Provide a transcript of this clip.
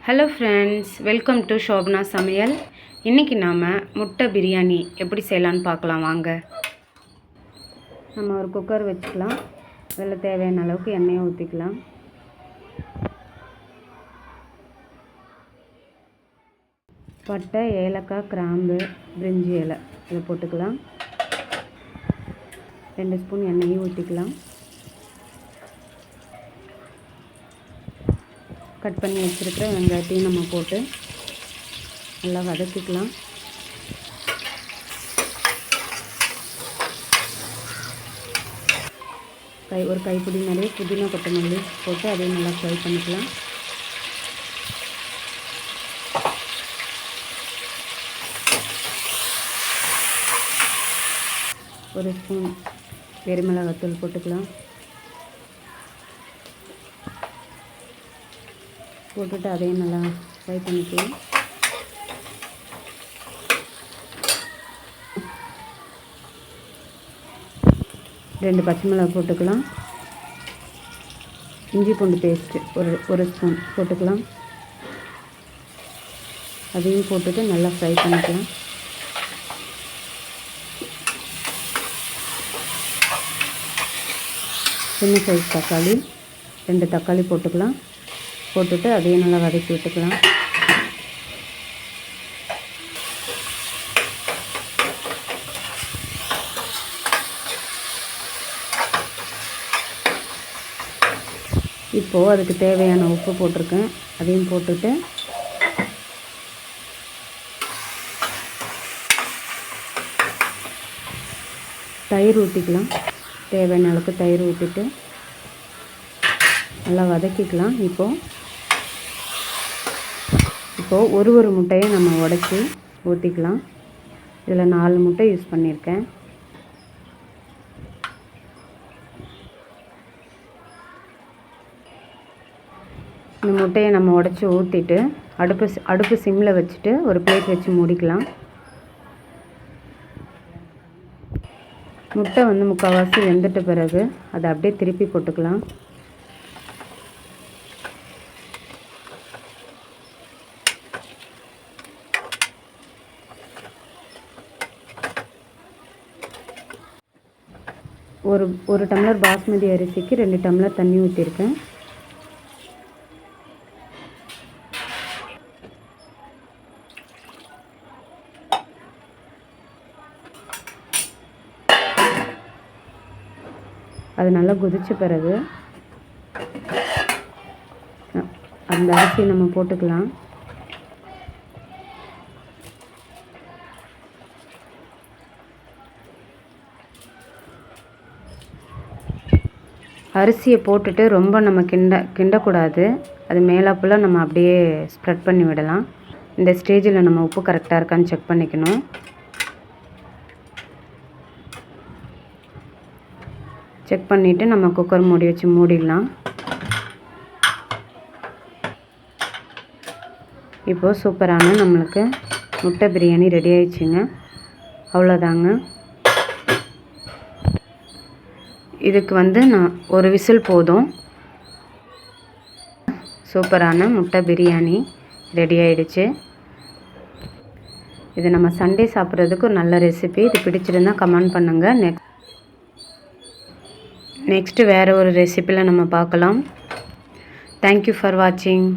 Hello friends, welcome to Shobana சமையல். இன்றைக்கி நாம் முட்டை பிரியாணி எப்படி செய்யலான்னு பார்க்கலாம் வாங்க. நம்ம ஒரு குக்கர் வச்சுக்கலாம். அதில் தேவையான அளவுக்கு எண்ணெயை ஊற்றிக்கலாம். பட்டை, ஏலக்காய், கிராம்பு, பிரிஞ்சி இலை இதை போட்டுக்கலாம். 2 ஸ்பூன் எண்ணெயும் ஊற்றிக்கலாம். கட் பண்ணி வச்சுருக்கிற வெங்காயத்தையும் நம்ம போட்டு நல்லா வதக்கிக்கலாம். ஒரு கைப்பிடி நிறைய புதினா கொத்தமல்லி போட்டு அதையும் நல்லா ஃப்ரை பண்ணிக்கலாம். ஒரு ஸ்பூன் வெறுமிளகாத்தூள் போட்டுக்கலாம். போட்டுட்டு அதையும் நல்லா ஃப்ரை பண்ணிக்கலாம். ரெண்டு பச்சை மிளகாய் போட்டுக்கலாம். இஞ்சி பூண்டு பேஸ்ட்டு ஒரு ஸ்பூன் போட்டுக்கலாம். அதையும் போட்டுட்டு நல்லா ஃப்ரை பண்ணிக்கலாம். சின்ன சைஸ் தக்காளி 2 தக்காளி போட்டுக்கலாம். போட்டுட்டு அதையும் நல்லா வதக்கி விட்டுக்கலாம். இப்போது அதுக்கு தேவையான உப்பு போட்டிருக்கேன். அதையும் போட்டுட்டு தயிர் ஊற்றிக்கலாம். தேவையான அளவுக்கு தயிர் ஊற்றிட்டு நல்லா வதக்கிக்கலாம். இப்போது ஒரு முட்டையை நம்ம உடைச்சி ஊற்றிக்கலாம். இதில் 4 முட்டை யூஸ் பண்ணியிருக்கேன். இந்த முட்டையை நம்ம உடைச்சி ஊற்றிட்டு அடுப்பு சிம்மில் வச்சுட்டு ஒரு பிளேட் வச்சு மூடிக்கலாம். முட்டை முக்கால்வாசி வெந்துட்ட பிறகு அதை அப்படியே திருப்பி போட்டுக்கலாம். ஒரு டம்ளர் பாஸ்மதி அரிசிக்கு 2 டம்ளர் தண்ணி ஊற்றிருக்கேன். அது நல்லா கொதிச்ச பிறகு அந்த அரிசியை நம்ம போட்டுக்கலாம். அரிசியை போட்டுட்டு ரொம்ப நம்ம கிண்டக்கூடாது. அது மேலாப்புல நம்ம அப்படியே ஸ்ப்ரெட் பண்ணி விடலாம். இந்த ஸ்டேஜில் நம்ம உப்பு கரெக்டாக இருக்கான்னு செக் பண்ணிக்கணும். செக் பண்ணிவிட்டு நம்ம குக்கர் மூடி வச்சு மூடிடலாம். இப்போது சூப்பரான நம்மளுக்கு முட்டை பிரியாணி ரெடி ஆயிடுச்சுங்க. அவ்வளோதாங்க. இதுக்கு நான் ஒரு விசில் போதும். சூப்பரான முட்டை பிரியாணி ரெடி ஆயிடுச்சு. இது நம்ம சண்டே சாப்பிட்றதுக்கு ஒரு நல்ல ரெசிபி. இது பிடிச்சிருந்தால் கமெண்ட் பண்ணுங்கள். நெக்ஸ்ட்டு வேறு ஒரு ரெசிப்பியில் நம்ம பார்க்கலாம். தேங்க்யூ ஃபார் வாட்சிங்.